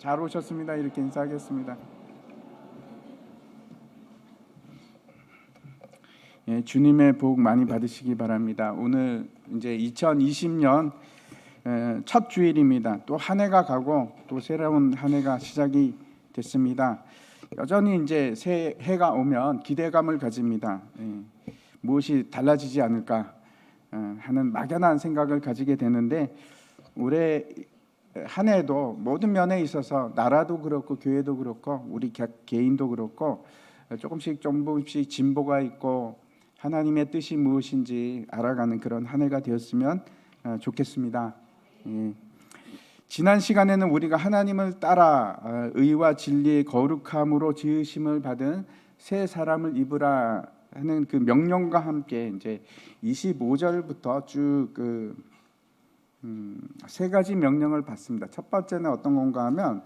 잘 오셨습니다. 이렇게 인사하겠습니다. 예, 주님의 복 많이 받으시기 바랍니다. 오늘 이제 2020년 첫 주일입니다. 또 한 해가 가고 또 새로운 한 해가 시작이 됐습니다. 여전히 이제 새해가 오면 기대감을 가집니다. 무엇이 달라지지 않을까 하는 막연한 생각을 가지게 되는데, 올해 한 해도 모든 면에 있어서 나라도 그렇고 교회도 그렇고 우리 개인도 그렇고 조금씩 진보가 있고 하나님의 뜻이 무엇인지 알아가는 그런 한 해가 되었으면 좋겠습니다. 지난 시간에는 우리가 하나님을 따라 의와 진리의 거룩함으로 지으심을 받은 새 사람을 입으라 하는 그 명령과 함께 이제 25절부터 쭉 세 가지 명령을 받습니다. 첫 번째는 어떤 건가 하면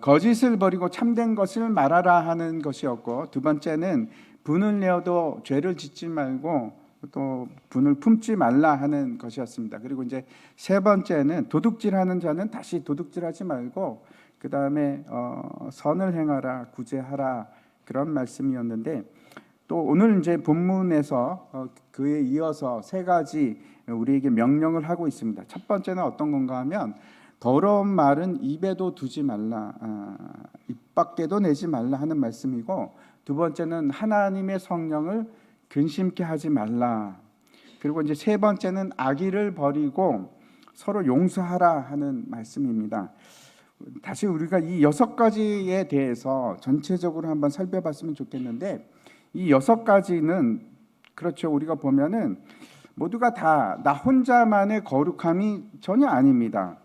거짓을 버리고 참된 것을 말하라 하는 것이었고, 두 번째는 분을 내어도 죄를 짓지 말고 또 분을 품지 말라 하는 것이었습니다. 그리고 이제 세 번째는 도둑질하는 자는 다시 도둑질하지 말고 그 다음에 선을 행하라, 구제하라, 그런 말씀이었는데, 또 오늘 이제 본문에서 그에 이어서 세 가지 우리에게 명령을 하고 있습니다. 첫 번째는 어떤 건가 하면 더러운 말은 입에도 두지 말라, 입 밖에도 내지 말라 하는 말씀이고, 두 번째는 하나님의 성령을 근심케 하지 말라, 그리고 이제 세 번째는 악의를 버리고 서로 용서하라 하는 말씀입니다. 다시 우리가 이 6가지에 대해서 전체적으로 한번 살펴봤으면 좋겠는데, 이 6가지는 그렇죠, 우리가 보면은 모두가 다 나 혼자만의 거룩함이 전혀 아닙니다.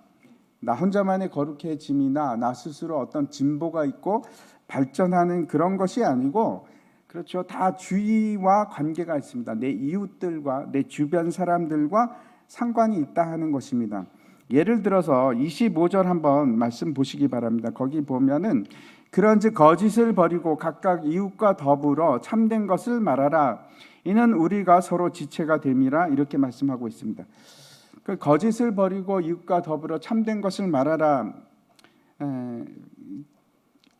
나 혼자만의 거룩해짐이나 나 스스로 어떤 진보가 있고 발전하는 그런 것이 아니고, 그렇죠, 다 주의와 관계가 있습니다. 내 이웃들과 내 주변 사람들과 상관이 있다 하는 것입니다. 예를 들어서 25절 한번 말씀 보시기 바랍니다. 거기 보면은 그런즉 거짓을 버리고 각각 이웃과 더불어 참된 것을 말하라, 이는 우리가 서로 지체가 됨이라, 이렇게 말씀하고 있습니다. 그 거짓을 버리고 이웃과 더불어 참된 것을 말하라,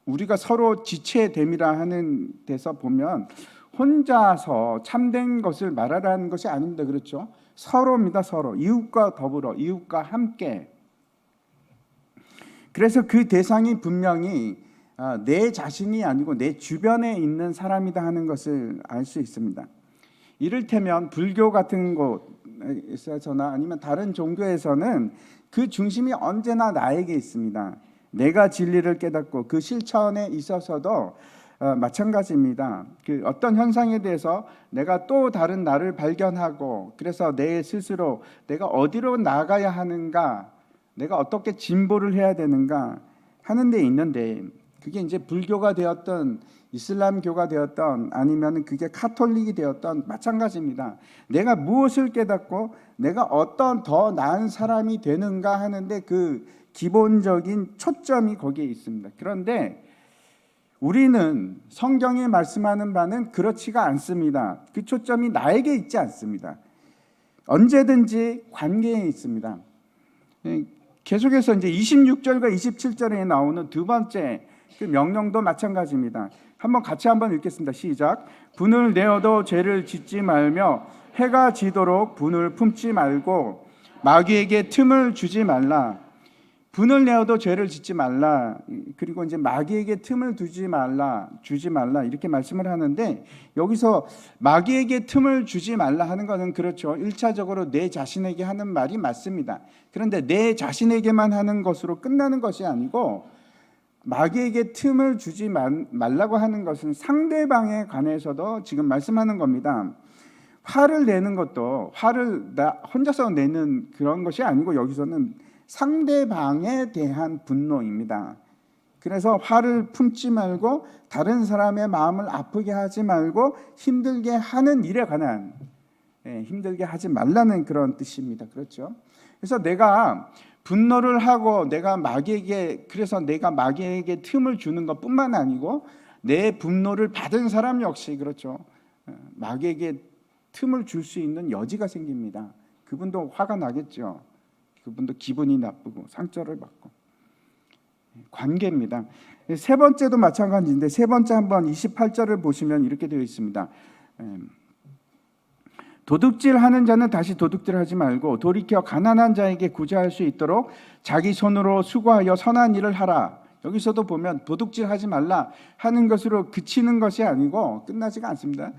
우리가 서로 지체됨이라 하는 데서 보면 혼자서 참된 것을 말하라는 것이 아닙니다. 그렇죠? 서로입니다. 서로, 이웃과 더불어, 이웃과 함께. 그래서 그 대상이 분명히 내 자신이 아니고 내 주변에 있는 사람이다 하는 것을 알 수 있습니다. 이를테면 불교 같은 곳에서나 아니면 다른 종교에서는 그 중심이 언제나 나에게 있습니다. 내가 진리를 깨닫고 그 실천에 있어서도 마찬가지입니다. 그 어떤 현상에 대해서 내가 또 다른 나를 발견하고, 그래서 내 스스로 내가 어디로 나가야 하는가, 내가 어떻게 진보를 해야 되는가 하는 데 있는데, 그게 이제 불교가 되었던 이슬람교가 되었던 아니면 그게 카톨릭이 되었던 마찬가지입니다. 내가 무엇을 깨닫고 내가 어떤 더 나은 사람이 되는가 하는데 그 기본적인 초점이 거기에 있습니다. 그런데 우리는 성경이 말씀하는 바는 그렇지가 않습니다. 그 초점이 나에게 있지 않습니다. 언제든지 관계에 있습니다. 계속해서 이제 26절과 27절에 나오는 두 번째 그 명령도 마찬가지입니다. 같이 한번 읽겠습니다. 시작. 분을 내어도 죄를 짓지 말며 해가 지도록 분을 품지 말고 마귀에게 틈을 주지 말라. 분을 내어도 죄를 짓지 말라. 그리고 이제 마귀에게 틈을 주지 말라 이렇게 말씀을 하는데, 여기서 마귀에게 틈을 주지 말라 하는 것은 그렇죠, 1차적으로 내 자신에게 하는 말이 맞습니다. 그런데 내 자신에게만 하는 것으로 끝나는 것이 아니고, 마귀에게 틈을 주지 말라고 하는 것은 상대방에 관해서도 지금 말씀하는 겁니다. 화를 내는 것도 화를 나 혼자서 내는 그런 것이 아니고, 여기서는 상대방에 대한 분노입니다. 그래서 화를 품지 말고 다른 사람의 마음을 아프게 하지 말고 힘들게 하는 일에 관한, 힘들게 하지 말라는 그런 뜻입니다. 그렇죠? 그래서 내가 분노를 하고 내가 마귀에게 틈을 주는 것뿐만 아니고, 내 분노를 받은 사람 역시 그렇죠, 마귀에게 틈을 줄 수 있는 여지가 생깁니다. 그분도 화가 나겠죠. 그분도 기분이 나쁘고 상처를 받고. 관계입니다. 세 번째도 마찬가지인데 세 번째 한번 28절을 보시면 이렇게 되어 있습니다. 도둑질하는 자는 다시 도둑질하지 말고 돌이켜 가난한 자에게 구제할 수 있도록 자기 손으로 수고하여 선한 일을 하라. 여기서도 보면 도둑질하지 말라 하는 것으로 그치는 것이 아니고 끝나지가 않습니다.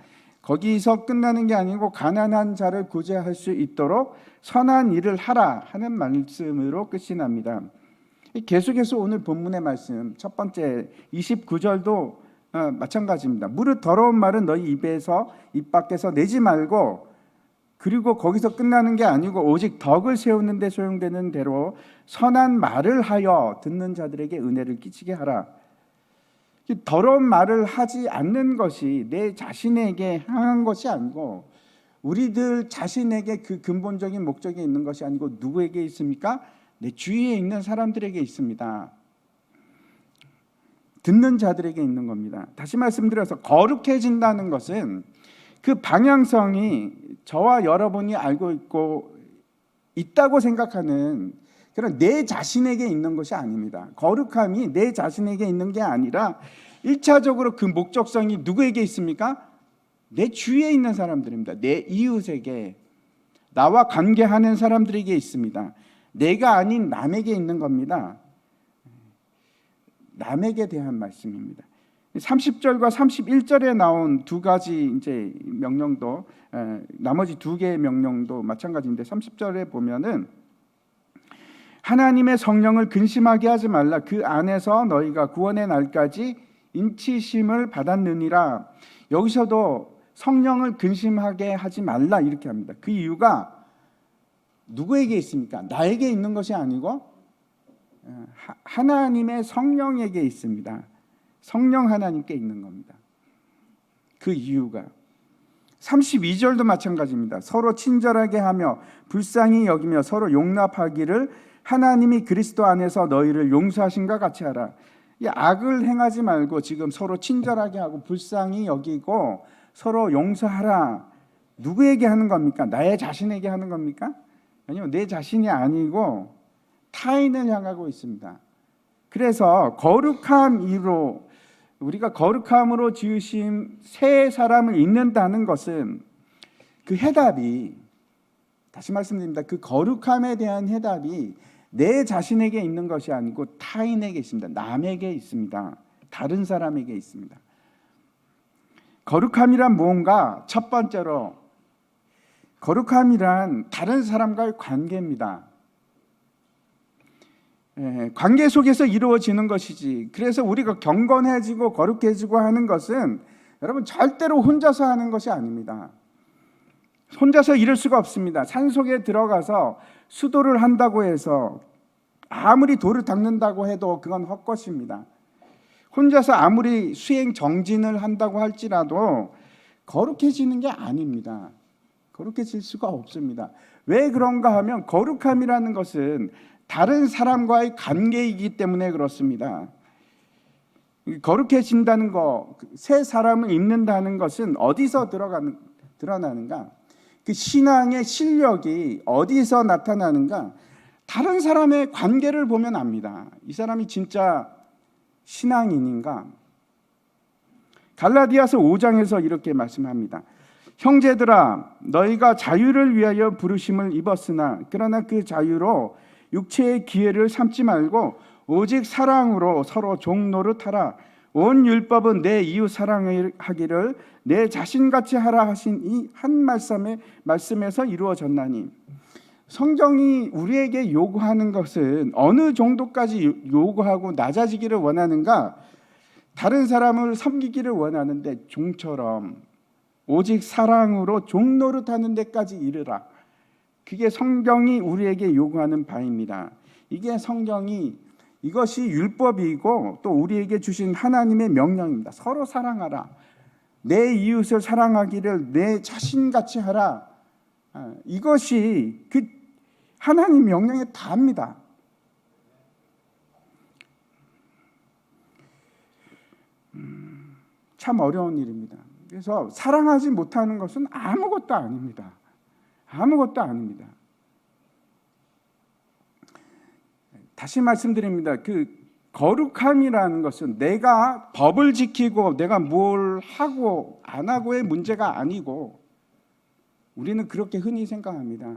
거기서 끝나는 게 아니고 가난한 자를 구제할 수 있도록 선한 일을 하라 하는 말씀으로 끝이 납니다. 계속해서 오늘 본문의 말씀 첫 번째 29절도 마찬가지입니다. 무릇 더러운 말은 너희 입 밖에서 내지 말고, 그리고 거기서 끝나는 게 아니고 오직 덕을 세우는 데 소용되는 대로 선한 말을 하여 듣는 자들에게 은혜를 끼치게 하라. 더러운 말을 하지 않는 것이 내 자신에게 향한 것이 아니고 우리들 자신에게 그 근본적인 목적이 있는 것이 아니고 누구에게 있습니까? 내 주위에 있는 사람들에게 있습니다. 듣는 자들에게 있는 겁니다. 다시 말씀드려서 거룩해진다는 것은 그 방향성이 저와 여러분이 알고 있다고 생각하는 그런 내 자신에게 있는 것이 아닙니다. 거룩함이 내 자신에게 있는 게 아니라 1차적으로 그 목적성이 누구에게 있습니까? 내 주위에 있는 사람들입니다. 내 이웃에게, 나와 관계하는 사람들에게 있습니다. 내가 아닌 남에게 있는 겁니다. 남에게 대한 말씀입니다. 30절과 31절에 나온 두 가지 이제 명령도, 나머지 두 개의 명령도 마찬가지인데 30절에 보면은 하나님의 성령을 근심하게 하지 말라. 그 안에서 너희가 구원의 날까지 인치심을 받았느니라. 여기서도 성령을 근심하게 하지 말라 이렇게 합니다. 그 이유가 누구에게 있습니까? 나에게 있는 것이 아니고 하나님의 성령에게 있습니다. 성령 하나님께 있는 겁니다. 그 이유가 32절도 마찬가지입니다. 서로 친절하게 하며 불쌍히 여기며 서로 용납하기를 하나님이 그리스도 안에서 너희를 용서하신과 같이 하라. 이 악을 행하지 말고 지금 서로 친절하게 하고 불쌍히 여기고 서로 용서하라. 누구에게 하는 겁니까? 나의 자신에게 하는 겁니까? 아니요, 내 자신이 아니고 타인을 향하고 있습니다. 그래서 거룩함으로, 우리가 거룩함으로 지으신 새 사람을 잊는다는 것은 그 해답이, 다시 말씀드립니다. 그 거룩함에 대한 해답이 내 자신에게 있는 것이 아니고 타인에게 있습니다. 남에게 있습니다. 다른 사람에게 있습니다. 거룩함이란 뭔가? 첫 번째로 거룩함이란 다른 사람과의 관계입니다. 관계 속에서 이루어지는 것이지. 그래서 우리가 경건해지고 거룩해지고 하는 것은 여러분 절대로 혼자서 하는 것이 아닙니다. 혼자서 이룰 수가 없습니다. 산속에 들어가서 수도를 한다고 해서 아무리 돌을 닦는다고 해도 그건 헛것입니다. 혼자서 아무리 수행 정진을 한다고 할지라도 거룩해지는 게 아닙니다. 거룩해질 수가 없습니다. 왜 그런가 하면 거룩함이라는 것은 다른 사람과의 관계이기 때문에 그렇습니다. 거룩해진다는 것, 새 사람을 입는다는 것은 어디서 드러나는가? 그 신앙의 실력이 어디서 나타나는가? 다른 사람의 관계를 보면 압니다. 이 사람이 진짜 신앙인인가? 갈라디아서 5장에서 이렇게 말씀합니다. 형제들아, 너희가 자유를 위하여 부르심을 입었으나 그러나 그 자유로 육체의 기회를 삼지 말고 오직 사랑으로 서로 종노릇하라. 온 율법은 내 이웃 사랑하기를 내 자신같이 하라 하신 이 한 말씀에서 이루어졌나니. 성경이 우리에게 요구하는 것은 어느 정도까지 요구하고 낮아지기를 원하는가? 다른 사람을 섬기기를 원하는데 종처럼 오직 사랑으로 종노릇하는 데까지 이르라. 그게 성경이 우리에게 요구하는 바입니다. 이게 성경이, 이것이 율법이고 또 우리에게 주신 하나님의 명령입니다. 서로 사랑하라. 내 이웃을 사랑하기를 내 자신같이 하라. 이것이 그 하나님 명령에 답니다. 참 어려운 일입니다. 그래서 사랑하지 못하는 것은 아무것도 아닙니다. 아무것도 아닙니다. 다시 말씀드립니다. 그 거룩함이라는 것은 내가 법을 지키고 내가 뭘 하고 안 하고의 문제가 아니고, 우리는 그렇게 흔히 생각합니다.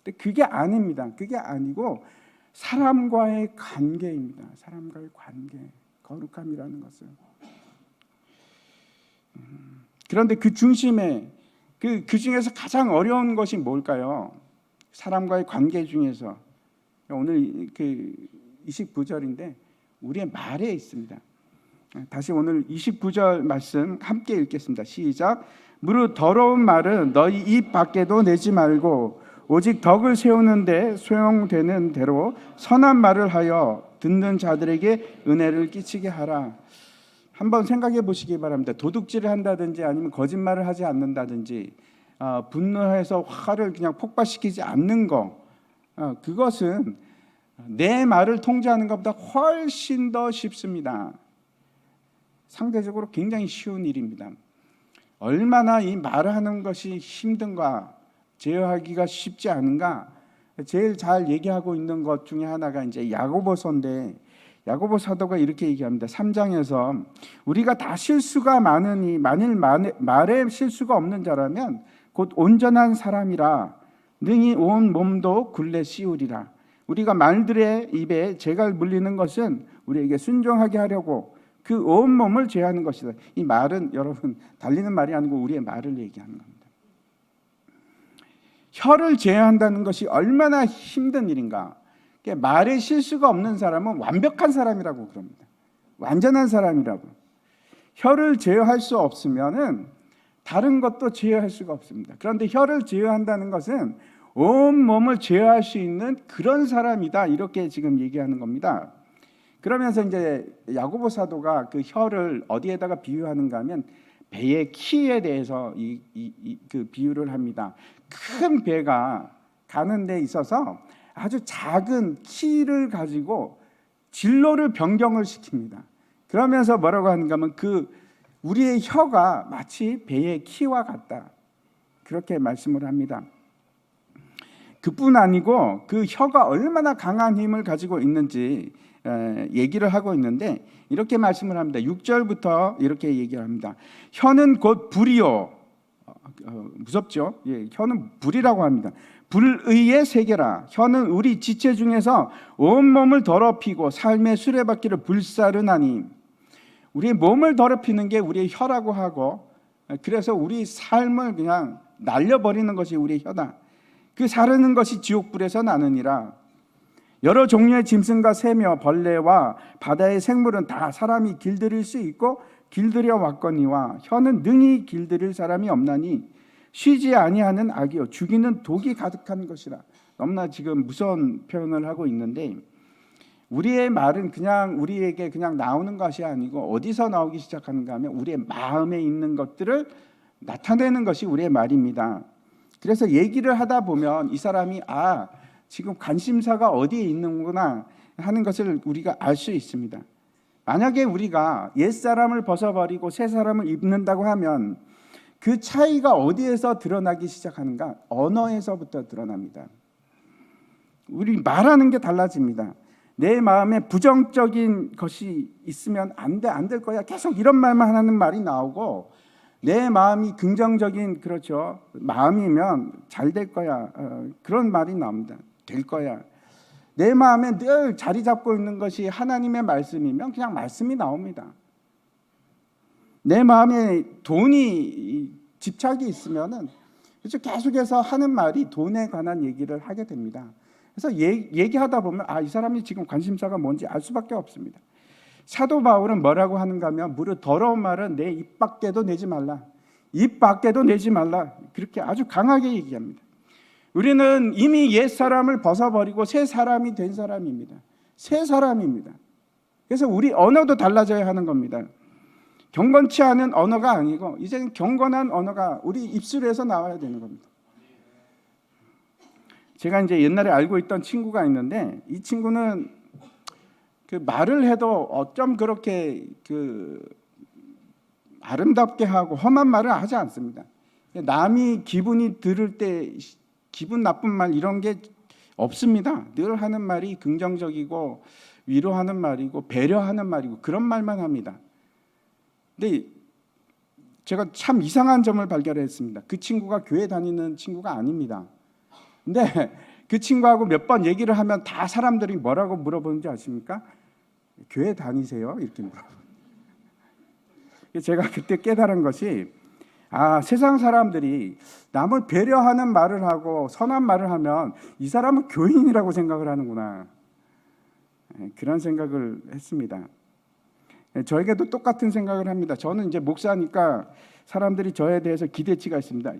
근데 그게 아닙니다. 그게 아니고 사람과의 관계입니다. 사람과의 관계, 거룩함이라는 것은. 그런데 그 중심에 그 중에서 가장 어려운 것이 뭘까요? 사람과의 관계 중에서 오늘 그 29절인데 우리의 말에 있습니다. 다시 오늘 29절 말씀 함께 읽겠습니다. 시작. 무릇 더러운 말은 너희 입 밖에도 내지 말고 오직 덕을 세우는데 소용되는 대로 선한 말을 하여 듣는 자들에게 은혜를 끼치게 하라. 한번 생각해 보시기 바랍니다. 도둑질을 한다든지 아니면 거짓말을 하지 않는다든지 분노해서 화를 그냥 폭발시키지 않는 거, 그것은 내 말을 통제하는 것보다 훨씬 더 쉽습니다. 상대적으로 굉장히 쉬운 일입니다. 얼마나 이 말하는 것이 힘든가, 제어하기가 쉽지 않은가. 제일 잘 얘기하고 있는 것 중에 하나가 이제 야고보서인데, 야고보 사도가 이렇게 얘기합니다. 3장에서 우리가 다 실수가 많으니 만일 말에 실수가 없는 자라면 곧 온전한 사람이라 능히 온 몸도 굴레 씌우리라. 우리가 말들의 입에 재갈 물리는 것은 우리에게 순종하게 하려고 그 온 몸을 제하는 것이다. 이 말은 여러분 달리는 말이 아니고 우리의 말을 얘기하는 겁니다. 혀를 제한다는 것이 얼마나 힘든 일인가. 말에 실수가 없는 사람은 완벽한 사람이라고 그럽니다. 완전한 사람이라고. 혀를 제어할 수 없으면은 다른 것도 제어할 수가 없습니다. 그런데 혀를 제어한다는 것은 온 몸을 제어할 수 있는 그런 사람이다, 이렇게 지금 얘기하는 겁니다. 그러면서 이제 야고보 사도가 그 혀를 어디에다가 비유하는가 하면 배의 키에 대해서 그 비유를 합니다. 큰 배가 가는 데 있어서 아주 작은 키를 가지고 진로를 변경을 시킵니다. 그러면서 뭐라고 하는가 하면 그 우리의 혀가 마치 배의 키와 같다, 그렇게 말씀을 합니다. 그뿐 아니고 그 혀가 얼마나 강한 힘을 가지고 있는지 얘기를 하고 있는데 이렇게 말씀을 합니다. 6절부터 이렇게 얘기를 합니다. 혀는 곧 불이요. 무섭죠? 예, 혀는 불이라고 합니다. 불의의 세계라. 혀는 우리 지체 중에서 온몸을 더럽히고 삶의 수레바퀴를 불사르나니. 우리의 몸을 더럽히는 게 우리의 혀라고 하고, 그래서 우리 삶을 그냥 날려버리는 것이 우리의 혀다. 그 사르는 것이 지옥불에서 나느니라. 여러 종류의 짐승과 새며 벌레와 바다의 생물은 다 사람이 길들일 수 있고 길들여 왔거니와 혀는 능히 길들일 사람이 없나니 쉬지 아니하는 악이요 죽이는 독이 가득한 것이라. 너무나 지금 무서운 표현을 하고 있는데, 우리의 말은 그냥 우리에게 그냥 나오는 것이 아니고 어디서 나오기 시작하는가 하면 우리의 마음에 있는 것들을 나타내는 것이 우리의 말입니다. 그래서 얘기를 하다 보면 이 사람이 지금 관심사가 어디에 있는구나 하는 것을 우리가 알 수 있습니다. 만약에 우리가 옛사람을 벗어버리고 새 사람을 입는다고 하면 그 차이가 어디에서 드러나기 시작하는가? 언어에서부터 드러납니다. 우리 말하는 게 달라집니다. 내 마음에 부정적인 것이 있으면 안 될 거야, 계속 이런 말만 하는 말이 나오고, 내 마음이 긍정적인 마음이면 잘 될 거야, 그런 말이 나옵니다. 될 거야. 내 마음에 늘 자리 잡고 있는 것이 하나님의 말씀이면 그냥 말씀이 나옵니다. 내 마음에 돈이 집착이 있으면은 계속해서 하는 말이 돈에 관한 얘기를 하게 됩니다. 그래서 얘기하다 보면 이 사람이 지금 관심사가 뭔지 알 수밖에 없습니다. 사도 바울은 뭐라고 하는가 하면 무릇 더러운 말은 내 입 밖에도 내지 말라. 입 밖에도 내지 말라. 그렇게 아주 강하게 얘기합니다. 우리는 이미 옛 사람을 벗어버리고 새 사람이 된 사람입니다. 새 사람입니다. 그래서 우리 언어도 달라져야 하는 겁니다. 경건치 않은 언어가 아니고 이제는 경건한 언어가 우리 입술에서 나와야 되는 겁니다. 제가 이제 옛날에 알고 있던 친구가 있는데, 이 친구는 그 말을 해도 어쩜 그렇게 아름답게 하고 험한 말을 하지 않습니다. 남이 기분이 들을 때 기분 나쁜 말 이런 게 없습니다. 늘 하는 말이 긍정적이고 위로하는 말이고 배려하는 말이고 그런 말만 합니다. 근데 제가 참 이상한 점을 발견했습니다. 그 친구가 교회 다니는 친구가 아닙니다. 근데 그 친구하고 몇 번 얘기를 하면 다 사람들이 뭐라고 물어보는지 아십니까? 교회 다니세요? 이렇게 물어봐요. 제가 그때 깨달은 것이 세상 사람들이 남을 배려하는 말을 하고 선한 말을 하면 이 사람은 교인이라고 생각을 하는구나. 그런 생각을 했습니다. 저에게도 똑같은 생각을 합니다. 저는 이제 목사니까 사람들이 저에 대해서 기대치가 있습니다.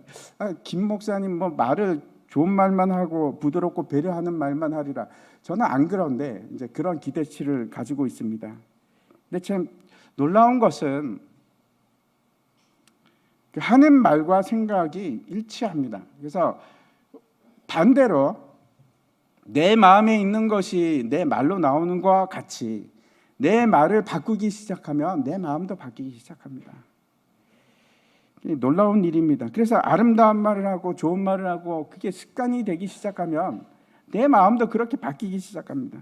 김 목사님 뭐 말을 좋은 말만 하고 부드럽고 배려하는 말만 하리라. 저는 안 그런데 이제 그런 기대치를 가지고 있습니다. 근데 참 놀라운 것은 하는 말과 생각이 일치합니다. 그래서 반대로 내 마음에 있는 것이 내 말로 나오는 것과 같이 내 말을 바꾸기 시작하면 내 마음도 바뀌기 시작합니다. 놀라운 일입니다. 그래서 아름다운 말을 하고 좋은 말을 하고 그게 습관이 되기 시작하면 내 마음도 그렇게 바뀌기 시작합니다.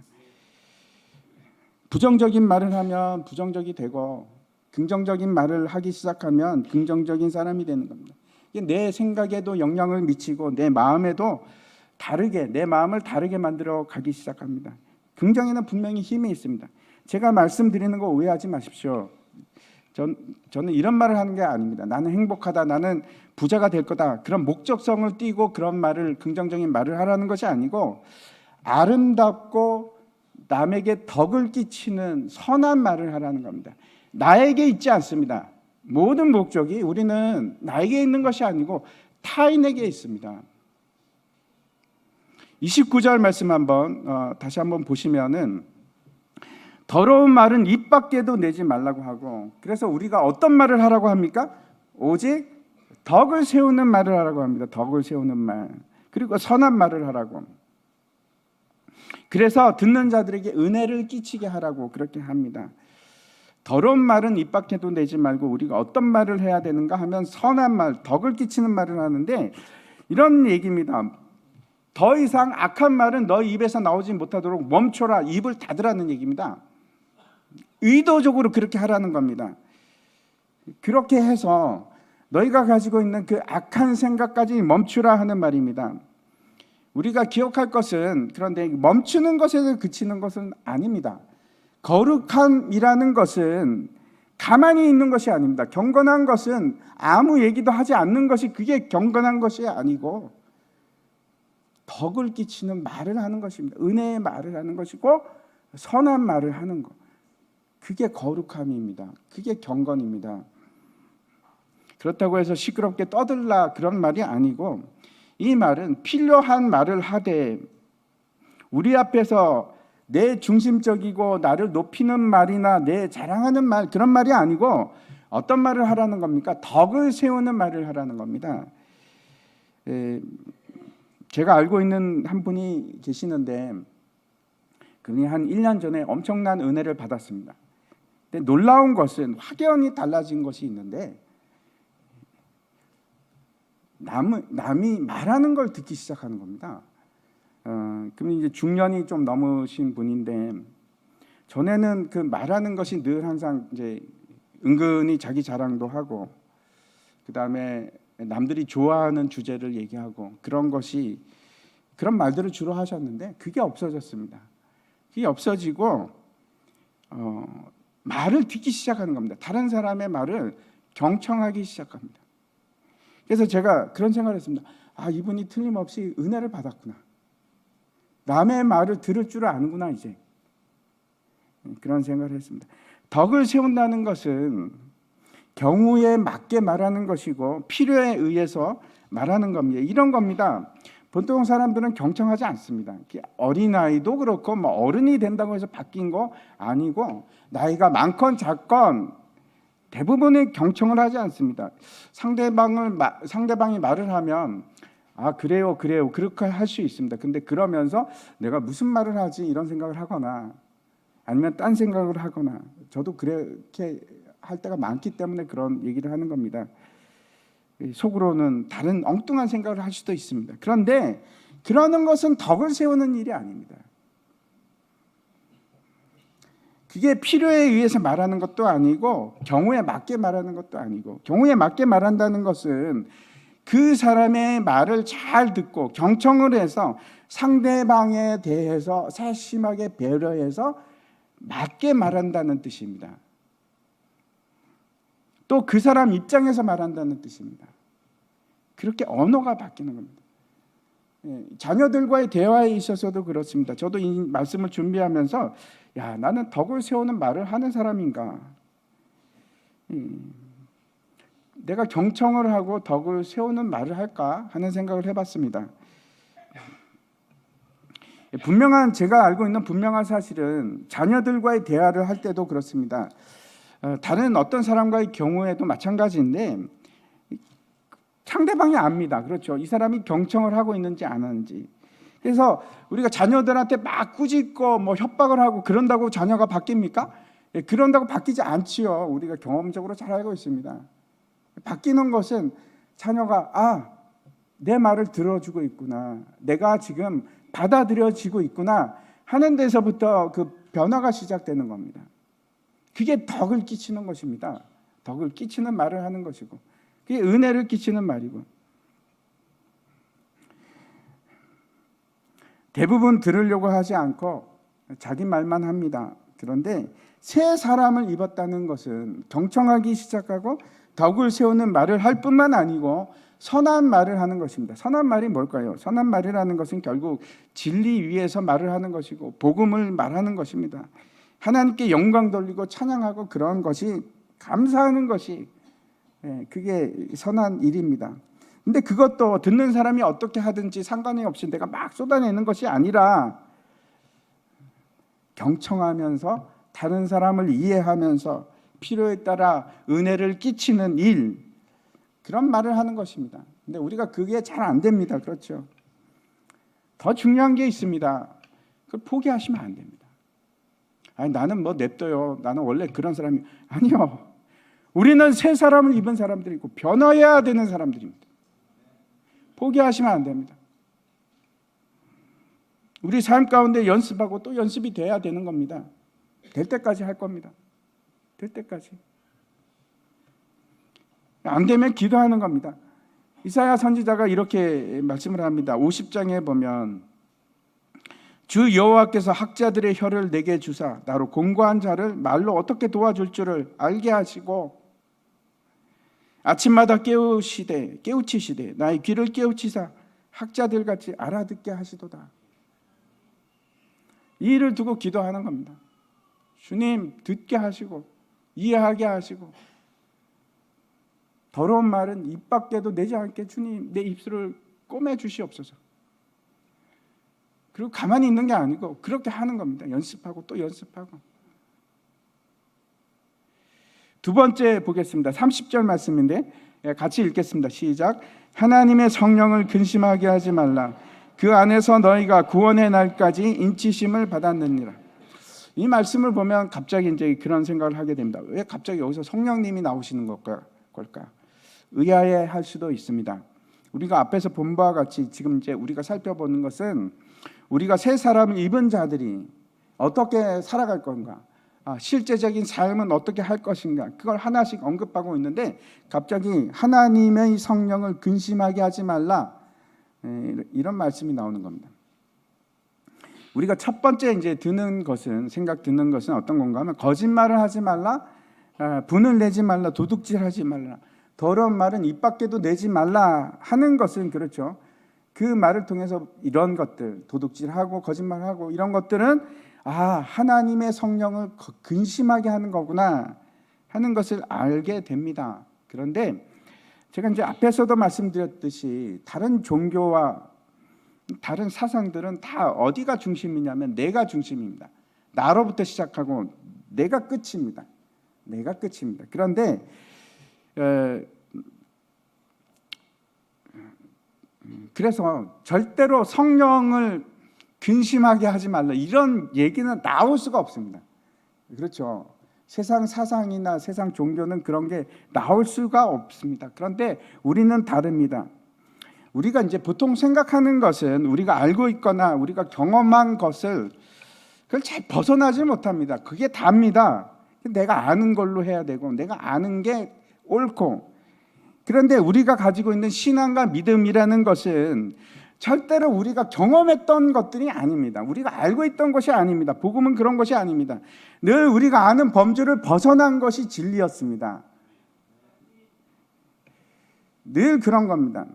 부정적인 말을 하면 부정적이 되고 긍정적인 말을 하기 시작하면 긍정적인 사람이 되는 겁니다. 이게 내 생각에도 영향을 미치고 내 마음에도 내 마음을 다르게 만들어 가기 시작합니다. 긍정에는 분명히 힘이 있습니다. 제가 말씀드리는 거 오해하지 마십시오. 저는 이런 말을 하는 게 아닙니다. 나는 행복하다, 나는 부자가 될 거다, 그런 목적성을 띠고 그런 말을, 긍정적인 말을 하라는 것이 아니고 아름답고 남에게 덕을 끼치는 선한 말을 하라는 겁니다. 나에게 있지 않습니다. 모든 목적이 우리는 나에게 있는 것이 아니고 타인에게 있습니다. 29절 말씀 다시 한번 보시면은 더러운 말은 입 밖에도 내지 말라고 하고, 그래서 우리가 어떤 말을 하라고 합니까? 오직 덕을 세우는 말을 하라고 합니다. 덕을 세우는 말, 그리고 선한 말을 하라고. 그래서 듣는 자들에게 은혜를 끼치게 하라고 그렇게 합니다. 더러운 말은 입 밖에도 내지 말고 우리가 어떤 말을 해야 되는가 하면 선한 말, 덕을 끼치는 말을 하는데 이런 얘기입니다. 더 이상 악한 말은 너희 입에서 나오지 못하도록 멈춰라, 입을 닫으라는 얘기입니다. 의도적으로 그렇게 하라는 겁니다. 그렇게 해서 너희가 가지고 있는 그 악한 생각까지 멈추라 하는 말입니다. 우리가 기억할 것은, 그런데 멈추는 것에서 그치는 것은 아닙니다. 거룩함이라는 것은 가만히 있는 것이 아닙니다. 경건한 것은 아무 얘기도 하지 않는 것이 그게 경건한 것이 아니고 덕을 끼치는 말을 하는 것입니다. 은혜의 말을 하는 것이고 선한 말을 하는 것, 그게 거룩함입니다. 그게 경건입니다. 그렇다고 해서 시끄럽게 떠들라 그런 말이 아니고, 이 말은 필요한 말을 하되 우리 앞에서 내 중심적이고 나를 높이는 말이나 내 자랑하는 말, 그런 말이 아니고 어떤 말을 하라는 겁니까? 덕을 세우는 말을 하라는 겁니다. 제가 알고 있는 한 분이 계시는데 그분이 한 1년 전에 엄청난 은혜를 받았습니다. 근데 놀라운 것은 확연히 달라진 것이 있는데, 남이 말하는 걸 듣기 시작하는 겁니다. 그럼 이제 중년이 좀 넘으신 분인데, 전에는 그 말하는 것이 늘 항상 이제 은근히 자기 자랑도 하고, 그 다음에 남들이 좋아하는 주제를 얘기하고 그런 말들을 주로 하셨는데 그게 없어졌습니다. 그게 없어지고 말을 듣기 시작하는 겁니다. 다른 사람의 말을 경청하기 시작합니다. 그래서 제가 그런 생각을 했습니다. 이분이 틀림없이 은혜를 받았구나. 남의 말을 들을 줄 아는구나 이제. 그런 생각을 했습니다. 덕을 세운다는 것은 경우에 맞게 말하는 것이고 필요에 의해서 말하는 겁니다. 이런 겁니다. 보통 사람들은 경청하지 않습니다. 어린아이도 그렇고 어른이 된다고 해서 바뀐 거 아니고, 나이가 많건 작건 대부분의 경청을 하지 않습니다. 상대방이 말을 하면 그래요 그렇게 할 수 있습니다. 근데 그러면서 내가 무슨 말을 하지 이런 생각을 하거나 아니면 딴 생각을 하거나, 저도 그렇게 할 때가 많기 때문에 그런 얘기를 하는 겁니다. 속으로는 다른 엉뚱한 생각을 할 수도 있습니다. 그런데 그러는 것은 덕을 세우는 일이 아닙니다. 그게 필요에 의해서 말하는 것도 아니고 경우에 맞게 말하는 것도 아니고, 경우에 맞게 말한다는 것은 그 사람의 말을 잘 듣고 경청을 해서 상대방에 대해서 세심하게 배려해서 맞게 말한다는 뜻입니다. 또 그 사람 입장에서 말한다는 뜻입니다. 그렇게 언어가 바뀌는 겁니다. 자녀들과의 대화에 있어서도 그렇습니다. 저도 이 말씀을 준비하면서 나는 덕을 세우는 말을 하는 사람인가? 내가 경청을 하고 덕을 세우는 말을 할까 하는 생각을 해봤습니다. 제가 알고 있는 분명한 사실은 자녀들과의 대화를 할 때도 그렇습니다. 다른 어떤 사람과의 경우에도 마찬가지인데 상대방이 압니다. 그렇죠. 이 사람이 경청을 하고 있는지 안 하는지. 그래서 우리가 자녀들한테 막 꾸짖고 협박을 하고 그런다고 자녀가 바뀝니까? 그런다고 바뀌지 않지요. 우리가 경험적으로 잘 알고 있습니다. 바뀌는 것은 자녀가 내 말을 들어주고 있구나, 내가 지금 받아들여지고 있구나 하는 데서부터 그 변화가 시작되는 겁니다. 그게 덕을 끼치는 것입니다. 덕을 끼치는 말을 하는 것이고, 그게 은혜를 끼치는 말이고, 대부분 들으려고 하지 않고 자기 말만 합니다. 그런데 새 사람을 입었다는 것은 경청하기 시작하고 덕을 세우는 말을 할 뿐만 아니고 선한 말을 하는 것입니다. 선한 말이 뭘까요? 선한 말이라는 것은 결국 진리 위에서 말을 하는 것이고 복음을 말하는 것입니다. 하나님께 영광 돌리고 찬양하고 그런 것이, 감사하는 것이, 그게 선한 일입니다. 근데 그것도 듣는 사람이 어떻게 하든지 상관이 없이 내가 막 쏟아내는 것이 아니라 경청하면서 다른 사람을 이해하면서 필요에 따라 은혜를 끼치는 일, 그런 말을 하는 것입니다. 근데 우리가 그게 잘 안 됩니다. 그렇죠? 더 중요한 게 있습니다. 그걸 포기하시면 안 됩니다. 나는 냅둬요, 나는 원래 그런 사람이 아니요. 우리는 새 사람을 입은 사람들이고 변화해야 되는 사람들입니다. 포기하시면 안 됩니다. 우리 삶 가운데 연습하고 또 연습이 돼야 되는 겁니다. 될 때까지 할 겁니다. 될 때까지. 안 되면 기도하는 겁니다. 이사야 선지자가 이렇게 말씀을 합니다. 50장에 보면 주 여호와께서 학자들의 혀를 내게 주사 나로 공고한 자를 말로 어떻게 도와줄 줄을 알게 하시고 아침마다 깨우치시되 나의 귀를 깨우치사 학자들같이 알아듣게 하시도다. 이 일을 두고 기도하는 겁니다. 주님, 듣게 하시고 이해하게 하시고 더러운 말은 입 밖에도 내지 않게 주님 내 입술을 꼬매 주시옵소서. 그리고 가만히 있는 게 아니고 그렇게 하는 겁니다. 연습하고 또 연습하고. 두 번째 보겠습니다. 30절 말씀인데 같이 읽겠습니다. 시작. 하나님의 성령을 근심하게 하지 말라. 그 안에서 너희가 구원의 날까지 인치심을 받았느니라. 이 말씀을 보면 갑자기 이제 그런 생각을 하게 됩니다. 왜 갑자기 여기서 성령님이 나오시는 걸까? 의아해할 수도 있습니다. 우리가 앞에서 본 바와 같이 지금 이제 우리가 살펴보는 것은 우리가 새 사람을 입은 자들이 어떻게 살아갈 건가, 실제적인 삶은 어떻게 할 것인가, 그걸 하나씩 언급하고 있는데 갑자기 하나님의 성령을 근심하게 하지 말라, 이런 말씀이 나오는 겁니다. 우리가 첫 번째 이제 생각 드는 것은 어떤 건가 하면 거짓말을 하지 말라, 분을 내지 말라, 도둑질하지 말라, 더러운 말은 입 밖에도 내지 말라 하는 것은 그렇죠. 그 말을 통해서 이런 것들, 도둑질하고 거짓말하고 이런 것들은 하나님의 성령을 근심하게 하는 거구나 하는 것을 알게 됩니다. 그런데 제가 이제 앞에서도 말씀드렸듯이 다른 종교와 다른 사상들은 다 어디가 중심이냐면 내가 중심입니다. 나로부터 시작하고 내가 끝입니다. 내가 끝입니다. 그런데 그래서 절대로 성령을 근심하게 하지 말라 이런 얘기는 나올 수가 없습니다. 그렇죠. 세상 사상이나 세상 종교는 그런 게 나올 수가 없습니다. 그런데 우리는 다릅니다. 우리가 이제 보통 생각하는 것은 우리가 알고 있거나 우리가 경험한 것을 그걸 잘 벗어나지 못합니다. 그게 답니다. 내가 아는 걸로 해야 되고 내가 아는 게 옳고. 그런데 우리가 가지고 있는 신앙과 믿음이라는 것은 절대로 우리가 경험했던 것들이 아닙니다. 우리가 알고 있던 것이 아닙니다. 복음은 그런 것이 아닙니다. 늘 우리가 아는 범주를 벗어난 것이 진리였습니다. 늘 그런 겁니다.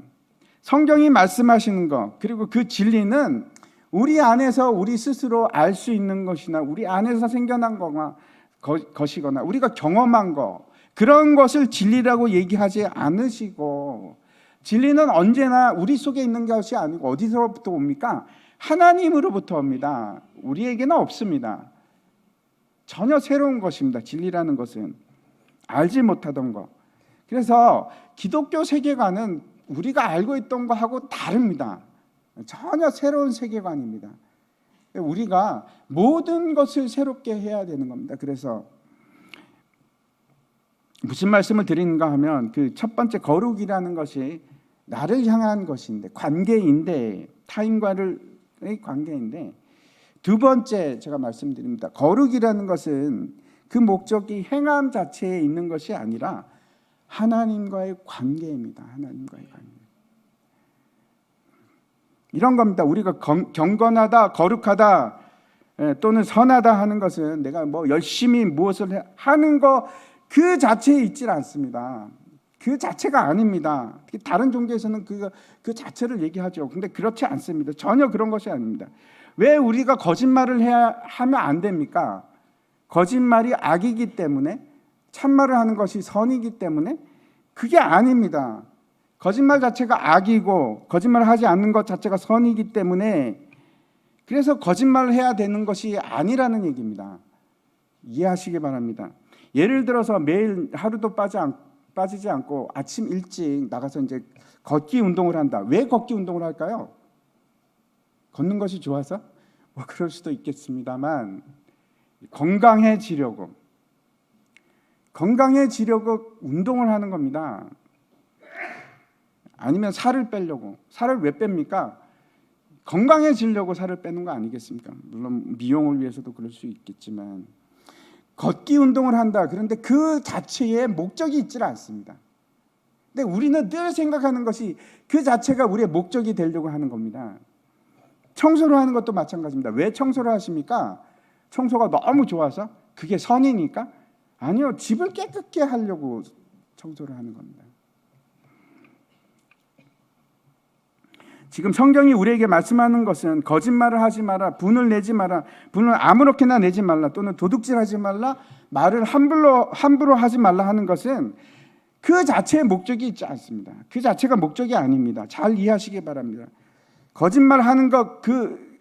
성경이 말씀하시는 것, 그리고 그 진리는 우리 안에서 우리 스스로 알 수 있는 것이나 우리 안에서 생겨난 것이거나 우리가 경험한 것, 그런 것을 진리라고 얘기하지 않으시고, 진리는 언제나 우리 속에 있는 것이 아니고 어디서부터 옵니까? 하나님으로부터 옵니다. 우리에게는 없습니다. 전혀 새로운 것입니다. 진리라는 것은 알지 못하던 것. 그래서 기독교 세계관은 우리가 알고 있던 것하고 다릅니다. 전혀 새로운 세계관입니다. 우리가 모든 것을 새롭게 해야 되는 겁니다. 그래서 무슨 말씀을 드리는가 하면 그 첫 번째 거룩이라는 것이 나를 향한 것인데, 관계인데, 타인과의 관계인데, 두 번째 제가 말씀드립니다. 거룩이라는 것은 그 목적이 행함 자체에 있는 것이 아니라 하나님과의 관계입니다. 하나님과의 관계. 이런 겁니다. 우리가 경건하다, 거룩하다, 또는 선하다 하는 것은 내가 뭐 열심히 무엇을 하는 것 그 자체에 있질 않습니다. 그 자체가 아닙니다. 다른 종교에서는 그 자체를 얘기하죠. 근데 그렇지 않습니다. 전혀 그런 것이 아닙니다. 왜 우리가 거짓말을 하면 안 됩니까? 거짓말이 악이기 때문에, 참말을 하는 것이 선이기 때문에? 그게 아닙니다. 거짓말 자체가 악이고 거짓말을 하지 않는 것 자체가 선이기 때문에, 그래서 거짓말을 해야 되는 것이 아니라는 얘기입니다. 이해하시기 바랍니다. 예를 들어서 매일 하루도 빠지지 않고 아침 일찍 나가서 이제 걷기 운동을 한다. 왜 걷기 운동을 할까요? 걷는 것이 좋아서? 뭐 그럴 수도 있겠습니다만, 건강해지려고 운동을 하는 겁니다. 아니면 살을 빼려고. 살을 왜 뺍니까? 건강해지려고 살을 빼는 거 아니겠습니까? 물론 미용을 위해서도 그럴 수 있겠지만, 걷기 운동을 한다. 그런데 그 자체에 목적이 있지 않습니다. 근데 우리는 늘 생각하는 것이 그 자체가 우리의 목적이 되려고 하는 겁니다. 청소를 하는 것도 마찬가지입니다. 왜 청소를 하십니까? 청소가 너무 좋아서? 그게 선이니까? 아니요. 집을 깨끗게 하려고 청소를 하는 겁니다. 지금 성경이 우리에게 말씀하는 것은 거짓말을 하지 마라, 분을 내지 마라, 분을 아무렇게나 내지 말라, 또는 도둑질하지 말라, 말을 함부로 하지 말라 하는 것은 그 자체의 목적이 있지 않습니다. 그 자체가 목적이 아닙니다. 잘 이해하시기 바랍니다. 거짓말하는 것,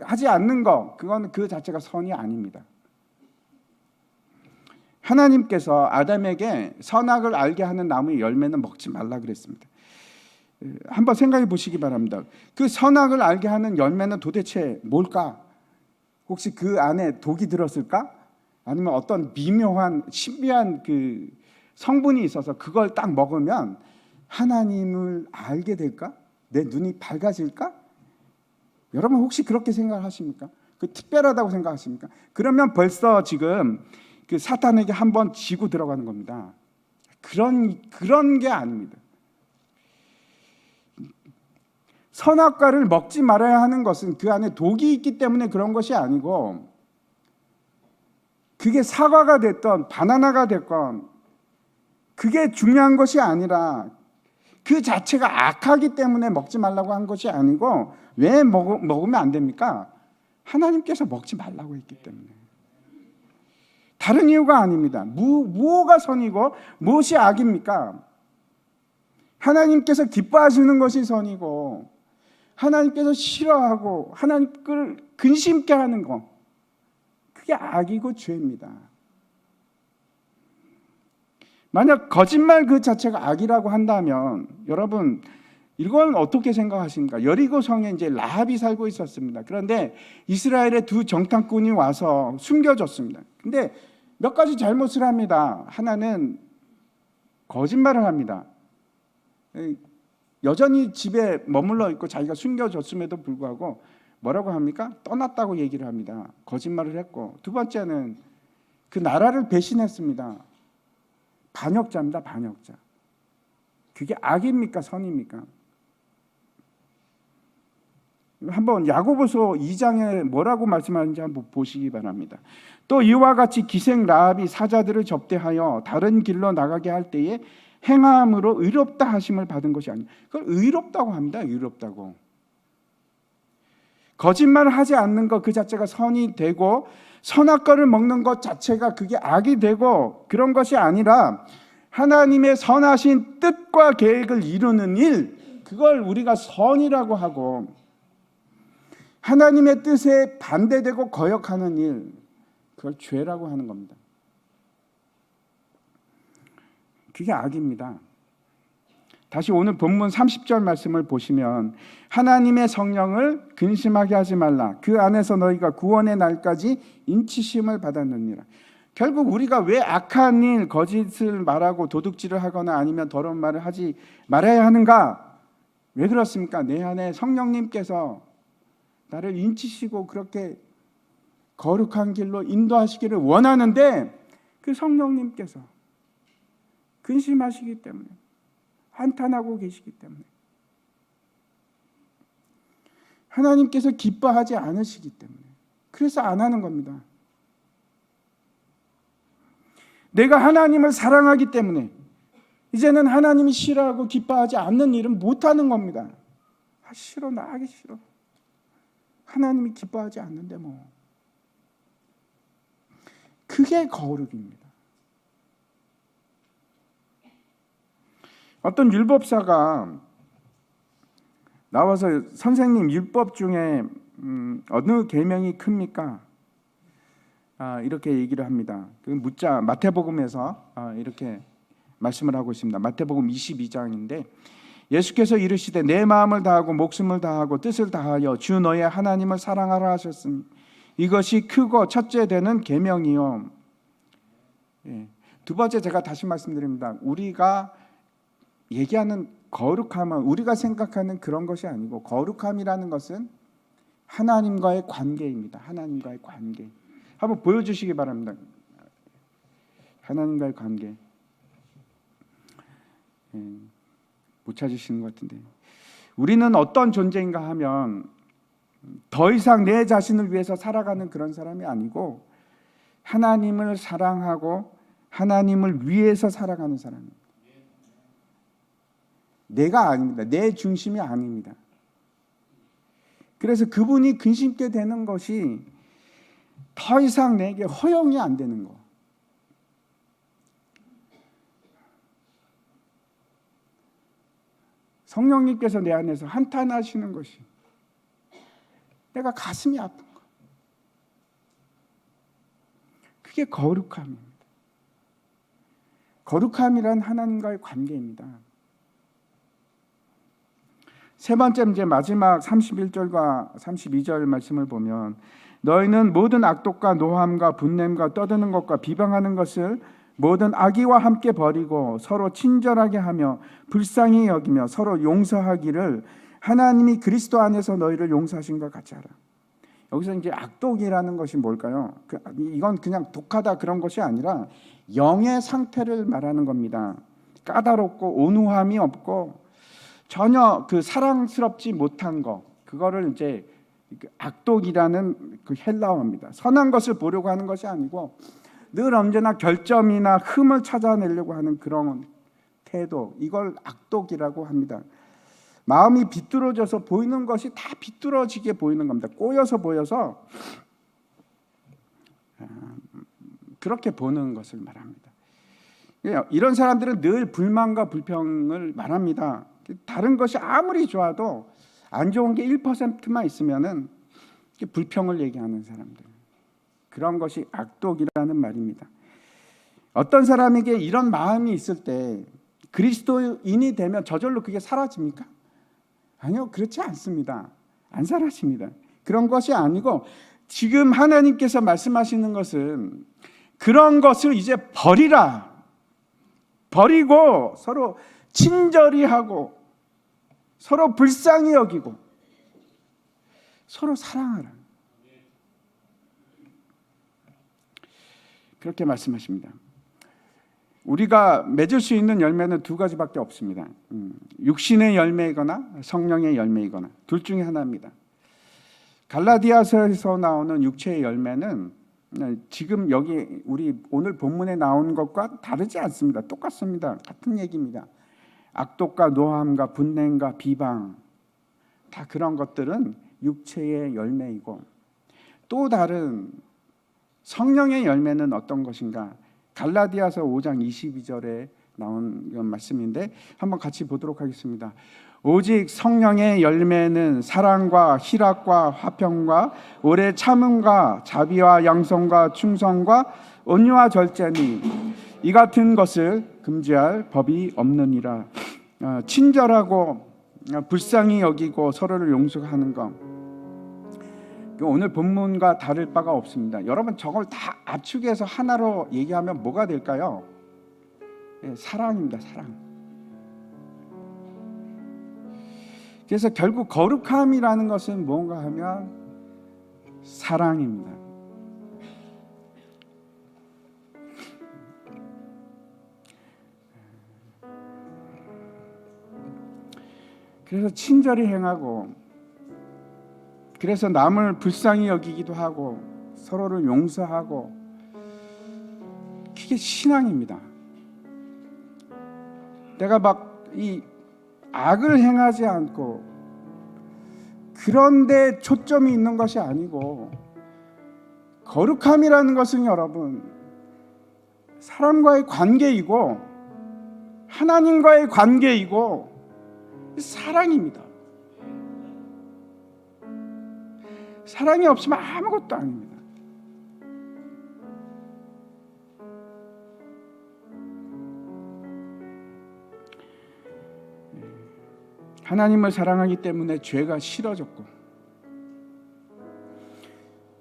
하지 않는 것, 그건 그 자체가 선이 아닙니다. 하나님께서 아담에게 선악을 알게 하는 나무의 열매는 먹지 말라 그랬습니다. 한번 생각해 보시기 바랍니다. 그 선악을 알게 하는 열매는 도대체 뭘까? 혹시 그 안에 독이 들었을까? 아니면 어떤 미묘한 신비한 그 성분이 있어서 그걸 딱 먹으면 하나님을 알게 될까? 내 눈이 밝아질까? 여러분 혹시 그렇게 생각하십니까? 그 특별하다고 생각하십니까? 그러면 벌써 지금 그 사탄에게 한번 지고 들어가는 겁니다. 그런 게 아닙니다. 선악과를 먹지 말아야 하는 것은 그 안에 독이 있기 때문에 그런 것이 아니고, 그게 사과가 됐던 바나나가 됐건 그게 중요한 것이 아니라 그 자체가 악하기 때문에 먹지 말라고 한 것이 아니고, 왜 먹으면 안 됩니까? 하나님께서 먹지 말라고 했기 때문에. 다른 이유가 아닙니다. 무엇가 선이고 무엇이 악입니까? 하나님께서 기뻐하시는 것이 선이고, 하나님께서 싫어하고 하나님을 근심케 하는 것, 그게 악이고 죄입니다. 만약 거짓말 그 자체가 악이라고 한다면 여러분 이건 어떻게 생각하십니까? 여리고성에 이제 라합이 살고 있었습니다. 그런데 이스라엘의 두 정탐꾼이 와서 숨겨줬습니다. 근데 몇 가지 잘못을 합니다. 하나는 거짓말을 합니다. 여전히 집에 머물러 있고 자기가 숨겨줬음에도 불구하고 뭐라고 합니까? 떠났다고 얘기를 합니다. 거짓말을 했고, 두 번째는 그 나라를 배신했습니다. 반역자입니다. 반역자. 그게 악입니까? 선입니까? 한번 야고보서 2장에 뭐라고 말씀하는지 한번 보시기 바랍니다. 또 이와 같이 기생 라합이 사자들을 접대하여 다른 길로 나가게 할 때에 행함으로 의롭다 하심을 받은 것이 아니에요. 그걸 의롭다고 합니다. 의롭다고. 거짓말을 하지 않는 것 그 자체가 선이 되고, 선악과를 먹는 것 자체가 그게 악이 되고, 그런 것이 아니라 하나님의 선하신 뜻과 계획을 이루는 일, 그걸 우리가 선이라고 하고, 하나님의 뜻에 반대되고 거역하는 일, 그걸 죄라고 하는 겁니다. 그게 악입니다. 다시 오늘 본문 30절 말씀을 보시면, 하나님의 성령을 근심하게 하지 말라. 그 안에서 너희가 구원의 날까지 인치심을 받았느니라. 결국 우리가 왜 악한 일, 거짓을 말하고 도둑질을 하거나 아니면 더러운 말을 하지 말아야 하는가? 왜 그렇습니까? 내 안에 성령님께서 나를 인치시고 그렇게 거룩한 길로 인도하시기를 원하는데, 그 성령님께서 근심하시기 때문에, 한탄하고 계시기 때문에, 하나님께서 기뻐하지 않으시기 때문에, 그래서 안 하는 겁니다. 내가 하나님을 사랑하기 때문에 이제는 하나님이 싫어하고 기뻐하지 않는 일은 못하는 겁니다. 싫어, 나 하기 싫어. 하나님이 기뻐하지 않는데 뭐. 그게 거룩입니다. 어떤 율법사가 나와서 선생님, 율법 중에 어느 계명이 큽니까? 이렇게 얘기를 합니다. 묻자 마태복음에서 이렇게 말씀을 하고 있습니다. 마태복음 22장인데 예수께서 이르시되 내 마음을 다하고 목숨을 다하고 뜻을 다하여 주 너의 하나님을 사랑하라 하셨으니 이것이 크고 첫째 되는 계명이요. 두 번째, 제가 다시 말씀드립니다. 우리가 얘기하는 거룩함은 우리가 생각하는 그런 것이 아니고, 거룩함이라는 것은 하나님과의 관계입니다. 하나님과의 관계. 한번 보여주시기 바랍니다. 하나님과의 관계. 못 찾으시는 것 같은데, 우리는 어떤 존재인가 하면 더 이상 내 자신을 위해서 살아가는 그런 사람이 아니고, 하나님을 사랑하고 하나님을 위해서 살아가는 사람입니다. 내가 아닙니다. 내 중심이 아닙니다. 그래서 그분이 근심게 되는 것이 더 이상 내게 허용이 안 되는 거. 성령님께서 내 안에서 한탄하시는 것이 내가 가슴이 아픈 거. 그게 거룩함입니다. 거룩함이란 하나님과의 관계입니다. 세 번째, 이제 마지막 31절과 32절 말씀을 보면, 너희는 모든 악독과 노함과 분냄과 떠드는 것과 비방하는 것을 모든 악의와 함께 버리고 서로 친절하게 하며 불쌍히 여기며 서로 용서하기를 하나님이 그리스도 안에서 너희를 용서하신 것 같이 하라. 여기서 이제 악독이라는 것이 뭘까요? 이건 그냥 독하다 그런 것이 아니라 영의 상태를 말하는 겁니다. 까다롭고 온유함이 없고 전혀 그 사랑스럽지 못한 거, 그거를 이제 악독이라는 그 헬라어입니다. 선한 것을 보려고 하는 것이 아니고 늘 언제나 결점이나 흠을 찾아내려고 하는 그런 태도, 이걸 악독이라고 합니다. 마음이 비뚤어져서 보이는 것이 다 비뚤어지게 보이는 겁니다. 꼬여서 보여서 그렇게 보는 것을 말합니다. 이런 사람들은 늘 불만과 불평을 말합니다. 다른 것이 아무리 좋아도 안 좋은 게 1%만 있으면은 불평을 얘기하는 사람들, 그런 것이 악독이라는 말입니다. 어떤 사람에게 이런 마음이 있을 때 그리스도인이 되면 저절로 그게 사라집니까? 아니요, 그렇지 않습니다. 안 사라집니다. 그런 것이 아니고, 지금 하나님께서 말씀하시는 것은 그런 것을 이제 버리라. 버리고 서로 친절히 하고 서로 불쌍히 여기고 서로 사랑하라. 그렇게 말씀하십니다. 우리가 맺을 수 있는 열매는 두 가지밖에 없습니다. 육신의 열매이거나 성령의 열매이거나 둘 중에 하나입니다. 갈라디아서에서 나오는 육체의 열매는 지금 여기 우리 오늘 본문에 나온 것과 다르지 않습니다. 똑같습니다. 같은 얘기입니다. 악독과 노함과 분냄과 비방, 다 그런 것들은 육체의 열매이고, 또 다른 성령의 열매는 어떤 것인가? 갈라디아서 5장 22절에 나온 말씀인데 한번 같이 보도록 하겠습니다. 오직 성령의 열매는 사랑과 희락과 화평과 오래 참음과 자비와 양성과 충성과 온유와 절제니 이 같은 것을 금지할 법이 없느니라. 친절하고 불쌍히 여기고 서로를 용서하는 것, 오늘 본문과 다를 바가 없습니다. 여러분, 저걸 다 압축해서 하나로 얘기하면 뭐가 될까요? 사랑입니다. 사랑. 그래서 결국 거룩함이라는 것은 뭔가 하면 사랑입니다. 그래서 친절히 행하고, 그래서 남을 불쌍히 여기기도 하고 서로를 용서하고, 그게 신앙입니다. 내가 막 이 악을 행하지 않고 그런데 초점이 있는 것이 아니고, 거룩함이라는 것은 여러분 사람과의 관계이고 하나님과의 관계이고 사랑입니다. 사랑이 없으면 아무것도 아닙니다. 하나님을 사랑하기 때문에 죄가 싫어졌고,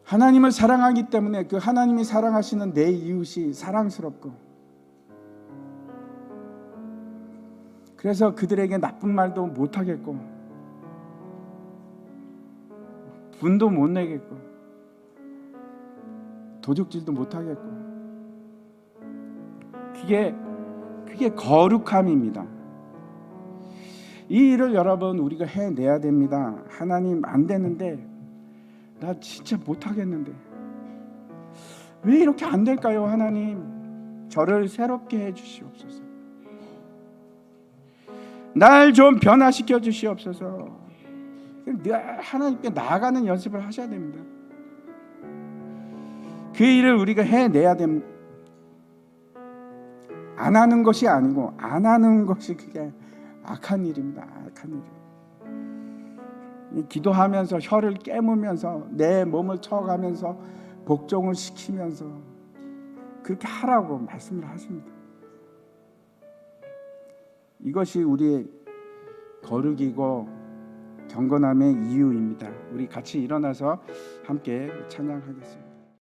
하나님을 사랑하기 때문에 그 하나님이 사랑하시는 내 이웃이 사랑스럽고, 그래서 그들에게 나쁜 말도 못하겠고 분도 못 내겠고 도둑질도 못하겠고, 그게 거룩함입니다. 이 일을 여러분 우리가 해내야 됩니다. 하나님, 안 되는데, 나 진짜 못하겠는데 왜 이렇게 안 될까요? 하나님, 저를 새롭게 해주시옵소서. 날 좀 변화시켜 주시옵소서. 하나님께 나아가는 연습을 하셔야 됩니다. 그 일을 우리가 해내야 됩니다. 안 하는 것이 아니고, 안 하는 것이 그게 악한 일입니다. 악한 일. 기도하면서 혀를 깨물면서 내 몸을 쳐가면서 복종을 시키면서 그렇게 하라고 말씀을 하십니다. 이것이 우리의 거룩이고 경건함의 이유입니다. 우리 같이 일어나서 함께 찬양하겠습니다.